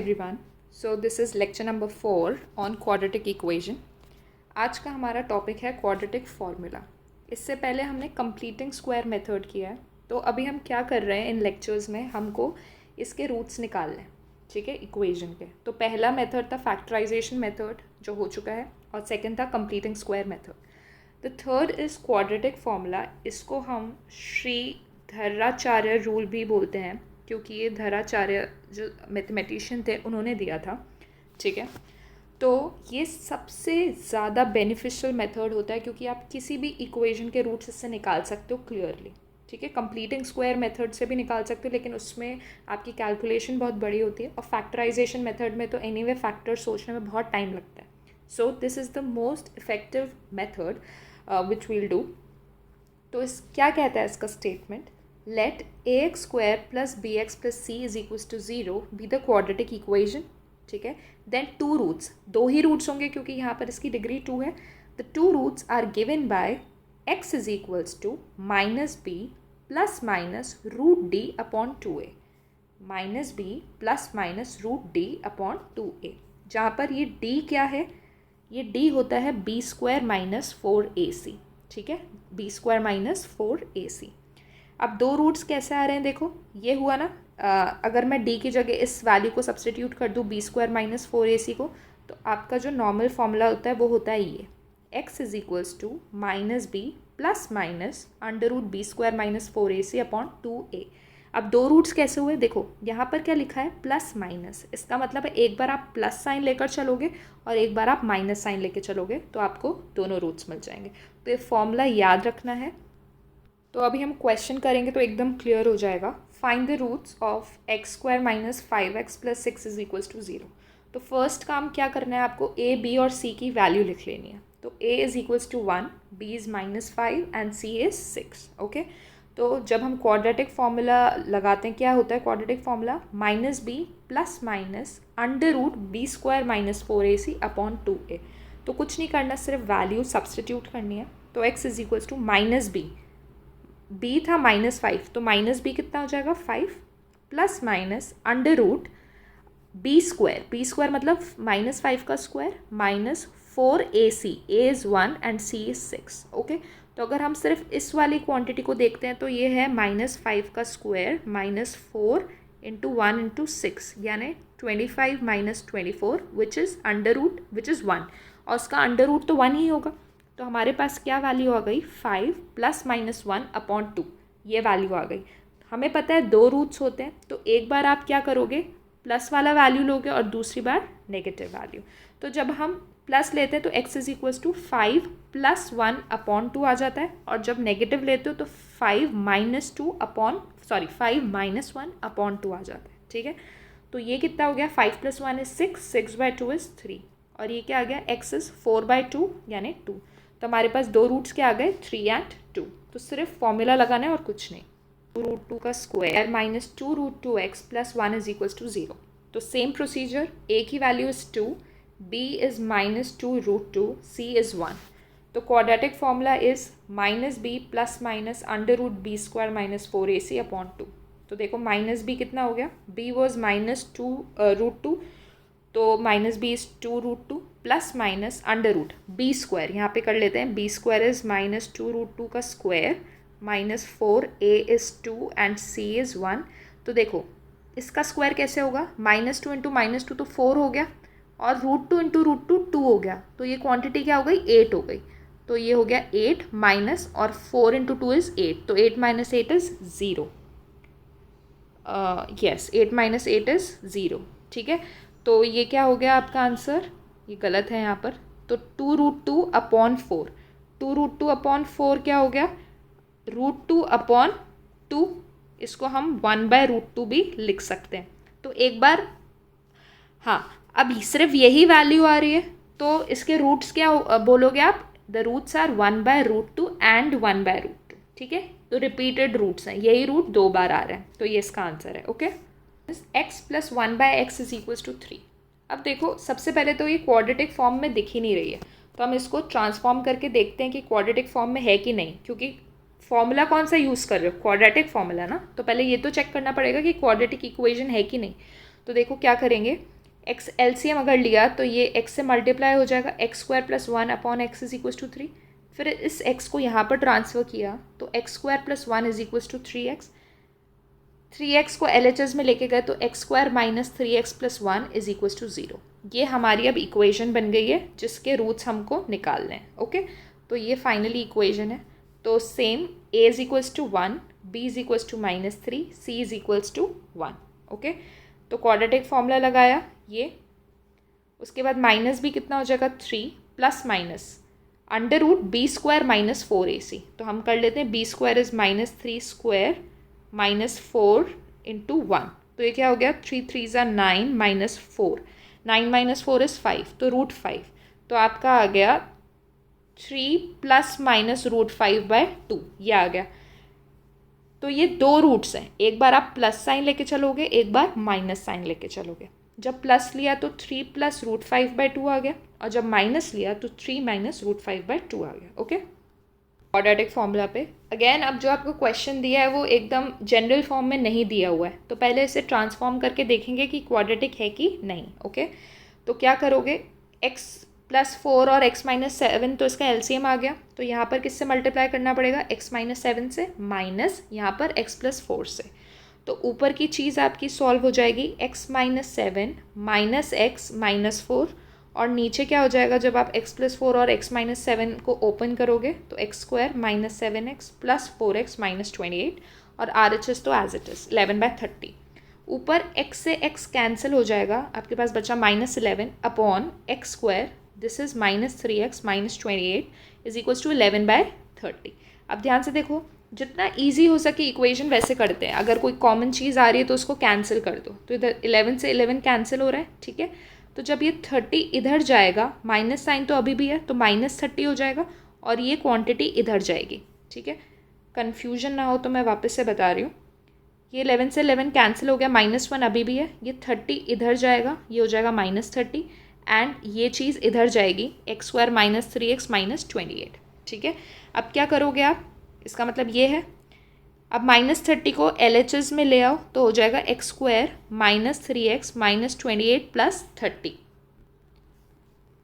everyone. So this is lecture number 4 on quadratic equation. आज का हमारा टॉपिक है क्वाड्रेटिक फार्मूला. इससे पहले हमने कंप्लीटिंग स्क्वायर मेथड किया है. तो अभी हम क्या कर रहे हैं इन लेक्चर्स में, हमको इसके रूट्स निकालने हैं, ठीक है, इक्वेशन के. तो पहला मेथड था फैक्टराइजेशन मेथड जो हो चुका है, और सेकंड था completing square method. The third is quadratic formula. इसको हम श्रीधराचार्य रूल भी बोलते हैं क्योंकि ये धराचार्य जो मैथमेटिशियन थे उन्होंने दिया था, ठीक है. तो ये सबसे ज़्यादा बेनिफिशियल मेथड होता है क्योंकि आप किसी भी इक्वेशन के रूट्स इससे निकाल सकते हो क्लियरली, ठीक है. कंप्लीटिंग स्क्वायर मेथड से भी निकाल सकते हो लेकिन उसमें आपकी कैलकुलेशन बहुत बड़ी होती है, और फैक्टराइजेशन मेथड में तो एनीवे फैक्टर सोचने में बहुत टाइम लगता है. So this is the most effective method which we'll do. तो इस क्या कहता है इसका statement, let ax square plus bx plus c is equals to 0 be the quadratic equation, ठीक है. then two roots, दो ही रूट्स होंगे क्योंकि यहाँ पर इसकी डिग्री 2 है. the two roots are given by x is equals to minus b plus minus root d upon 2a, minus b plus minus root d upon 2a, जहाँ पर ये d क्या है, ये d होता है b square minus 4ac, ठीक है, b square minus 4ac. अब दो रूट्स कैसे आ रहे हैं देखो, ये हुआ ना, अगर मैं d की जगह इस वैल्यू को सब्सटीट्यूट कर दूँ b स्क्वायर माइनस 4ac को, तो आपका जो नॉर्मल फॉर्मूला होता है वो होता है ये, x is equals to minus B plus minus under root B square minus 4ac upon 2a. अब दो रूट्स कैसे हुए देखो, यहाँ पर क्या लिखा है प्लस माइनस, इसका मतलब है एक बार आप प्लस साइन लेकर चलोगे और एक बार आप माइनस साइन लेकर चलोगे तो आपको दोनों रूट्स मिल जाएंगे. तो ये फॉर्मूला याद रखना है. तो अभी हम क्वेश्चन करेंगे तो एकदम क्लियर हो जाएगा. Find the roots of X square minus 5x plus 6 is equals to 0. तो फर्स्ट काम क्या करना है आपको, a, b और c की वैल्यू लिख लेनी है. तो a is equals to 1, b is minus 5 and c is 6. Okay. तो जब हम क्वाड्रेटिक फार्मूला लगाते हैं, क्या होता है quadratic formula, minus B plus minus under root B square minus 4ac upon 2a. तो कुछ नहीं करना, सिर्फ वैल्यू सब्सटीट्यूट करनी है. तो x is equals to minus B, b था माइनस 5, तो माइनस बी कितना हो जाएगा 5 plus minus under root B square मतलब माइनस 5 का square minus 4ac, a is 1 and c is 6. Okay. तो अगर हम सिर्फ इस वाली क्वांटिटी को देखते हैं तो ये है माइनस 5 का स्क्वायर माइनस 4 इंटू 1 इंटू 6, यानी 25 minus 24 which is under root which is 1, और उसका अंडर रूट तो 1 ही होगा. तो हमारे पास क्या वैल्यू आ गई, 5 प्लस माइनस 1 अपॉन 2, ये वैल्यू आ गई. हमें पता है दो रूट्स होते हैं, तो एक बार आप क्या करोगे, प्लस वाला वैल्यू लोगे और दूसरी बार नेगेटिव वैल्यू. तो जब हम प्लस लेते हैं तो x is equals to 5 plus 1 upon 2 आ जाता है, और जब नेगेटिव लेते हो तो 5 माइनस 1 अपॉन 2 आ जाता है, ठीक है. तो ये कितना हो गया, 5 प्लस 1 इज 6, 6 बाई 2 इज़ 3, और ये क्या आ गया, x इज़ 4 बाई 2 यानी 2. तो हमारे पास दो रूट्स क्या आ गए, 3 एंड 2. तो सिर्फ फॉर्मूला लगाना है और कुछ नहीं. रूट 2 का square minus 2 root 2x plus 1 is equals to 0. तो सेम प्रोसीजर, a की value is 2, b is minus 2 root 2, c is 1. तो quadratic formula is minus B plus minus under root B square minus 4ac upon 2. तो देखो minus b कितना हो गया, b was minus 2 root 2, तो minus B is 2 root 2 plus minus under root B square, यहाँ पे कर लेते हैं, B square is minus 2 root 2 का square minus 4, a is 2 and c is 1. तो देखो इसका स्क्वायर कैसे होगा, माइनस 2 इंटू माइनस 2 तो 4 हो गया, और रूट 2 इंटू रूट 2 2 हो गया, तो ये क्वांटिटी क्या हो गई, 8 हो गई. तो ये हो गया 8 माइनस, और 4 इंटू 2 इज़ 8, तो 8 minus 8 is 0. Yes, 8 minus 8 is 0, ठीक है. तो ये क्या हो गया आपका आंसर, ये गलत है यहाँ पर. तो 2 रूट 2 अपॉन 4, 2 रूट 2 अपॉन 4 क्या हो गया, रूट 2 अपॉन 2, इसको हम 1 बाय रूट 2 भी लिख सकते हैं. तो एक बार, हाँ, अब सिर्फ यही वैल्यू आ रही है तो इसके रूट्स क्या बोलोगे आप, the roots are 1 by root 2 and 1 by root 2, ठीक है. तो रिपीटेड रूट्स हैं, यही रूट 2 बार आ रहे हैं, तो ये इसका आंसर है. Okay. x plus 1 by X is equals to 3. अब देखो सबसे पहले तो ये क्वाड्रेटिक फॉर्म में दिख ही नहीं रही है, तो हम इसको ट्रांसफॉर्म करके देखते हैं कि क्वाड्रेटिक फॉर्म में है कि नहीं, क्योंकि फॉर्मूला कौन सा यूज़ कर रहे हो, क्वाड्रेटिक फॉर्मूला ना. तो पहले ये तो चेक करना पड़ेगा कि क्वाड्रेटिक इक्वेशन है कि नहीं. तो देखो क्या करेंगे, एक्स एलसीएम अगर लिया तो ये एक्स से मल्टीप्लाई हो जाएगा, X square plus 1 upon X is equal to 3। फिर इस एक्स को यहाँ पर ट्रांसफ़र किया तो X square plus 1 is equal to 3x। 3x को LHS में लेके गए तो X square minus 3x plus 1 is equal to 0। ये हमारी अब इक्वेशन बन गई है जिसके रूट्स हमको निकालने हैं। ओके, तो ये फाइनली इक्वेशन है। तो same a is equals to 1, b is equals to -3, c is equals to 1। Okay, तो क्वाड्रेटिक फॉर्मूला लगाया ये, उसके बाद माइनस भी कितना हो जाएगा 3 plus minus under root B square minus 4ac। तो हम कर लेते हैं B square is -3 square -4 into 1। तो ये क्या हो गया, 3 3 ज़ा 9 -4, 9 -4 इज़ 5, तो √5। तो आपका आ गया 3 प्लस माइनस √5/2, ये आ गया। तो ये दो रूट्स हैं, एक बार आप प्लस साइन लेके चलोगे, एक बार माइनस साइन लेके चलोगे। जब प्लस लिया तो 3 प्लस √5/2 आ गया, और जब माइनस लिया तो 3 माइनस √5/2 आ गया। ओके, क्वाड्रेटिक फॉर्मूला पे अगेन अब जो आपको क्वेश्चन दिया है वो एकदम जनरल फॉर्म में नहीं दिया हुआ है, तो पहले इसे ट्रांसफॉर्म करके देखेंगे कि क्वाड्रेटिक है कि नहीं। ओके, तो क्या करोगे, x प्लस 4 और x माइनस 7, तो इसका LCM आ गया, तो यहाँ पर किससे मल्टीप्लाई करना पड़ेगा, x माइनस 7 से, माइनस यहाँ पर x प्लस 4 से। तो ऊपर की चीज़ आपकी सॉल्व हो जाएगी, x minus 7 minus x minus 4, और नीचे क्या हो जाएगा, जब आप x प्लस 4 और x माइनस 7 को ओपन करोगे तो X square minus 7x plus 4x minus 28, और RHS तो एज इट इज़ 11/30। ऊपर x से x कैंसिल हो जाएगा, आपके पास बचा -11 upon X square, this is -3x minus 28 is equals to 11/30। अब ध्यान से देखो, जितना ईजी हो सके इक्वेशन वैसे करते हैं। अगर कोई कॉमन चीज़ आ रही है तो उसको कैंसिल कर दो, तो इधर 11 से 11 कैंसिल हो रहा है, ठीक है। तो जब ये 30 इधर जाएगा, माइनस साइन तो अभी भी है, तो -30 हो जाएगा, और ये क्वांटिटी इधर जाएगी, ठीक है। कन्फ्यूजन ना हो तो मैं वापस से बता रही हूँ, ये 11 से 11 कैंसिल हो गया, -1 अभी भी है, ये 30 इधर जाएगा, ये हो जाएगा -30, एंड ये चीज़ इधर जाएगी, x square minus 3x minus 28, ठीक है। अब क्या करोगे आप, इसका मतलब ये है, अब -30 को LHS में ले आओ तो हो जाएगा X square minus 3x minus 28 plus 30,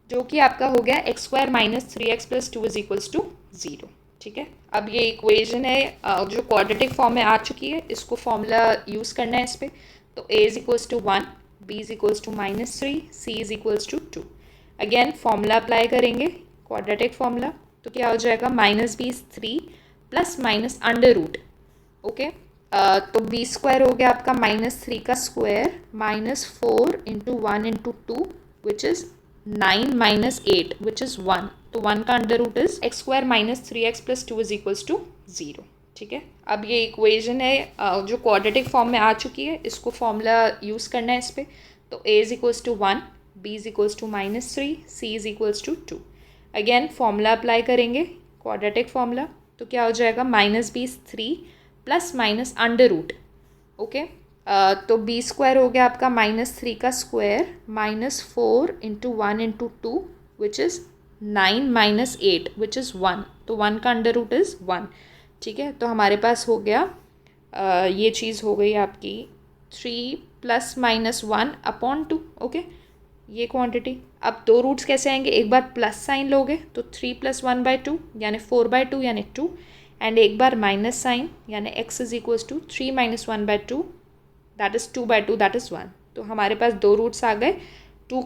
जो कि आपका हो गया X square minus 3x plus 2 is equals to 0, ठीक है। अब ये इक्वेशन है जो क्वाड्रेटिक फॉर्म में आ चुकी है, इसको फॉर्मूला यूज़ करना है इस पर। तो a is equals to 1, b is equals to -3, c is equals to 2। Again formula apply करेंगे, क्वाड्रेटिक फॉर्मूला, तो क्या हो जाएगा, -b is 3 plus minus under root, okay. तो b स्क्वायर हो गया आपका -3 का square -4 into 1 into 2 which is 9 minus 8 which is 1, तो 1 का under root is X square minus 3x plus 2 is equals to 0, ठीक है। अब ये इक्वेशन है जो क्वाड्रेटिक फॉर्म में आ चुकी है, इसको फॉर्मूला यूज़ करना है इस पर। तो a is equals to 1, b is equals to -3, c is equals to 2। Again formula apply करेंगे, क्वाड्रेटिक फॉर्मूला, तो क्या हो जाएगा, -b is 3 plus minus under root, okay. तो b स्क्वायर हो गया आपका -3 का square -4 into 1 into 2 which is 9 minus 8 which is 1, तो 1 का अंडर रूट इज़ 1, ठीक है। तो हमारे पास हो गया ये चीज़ हो गई आपकी 3 प्लस माइनस 1 अपॉन 2, ओके, ये क्वांटिटी। अब दो रूट्स कैसे आएंगे, एक बार प्लस साइन लोगे तो 3 प्लस 1/2 यानी 4/2 यानी 2, एंड एक बार माइनस साइन यानी x is equals to 3 minus 1/2 that is 2/2 that is 1। तो हमारे पास दो रूट्स आ गए 2,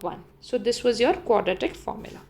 1। So this was your quadratic formula.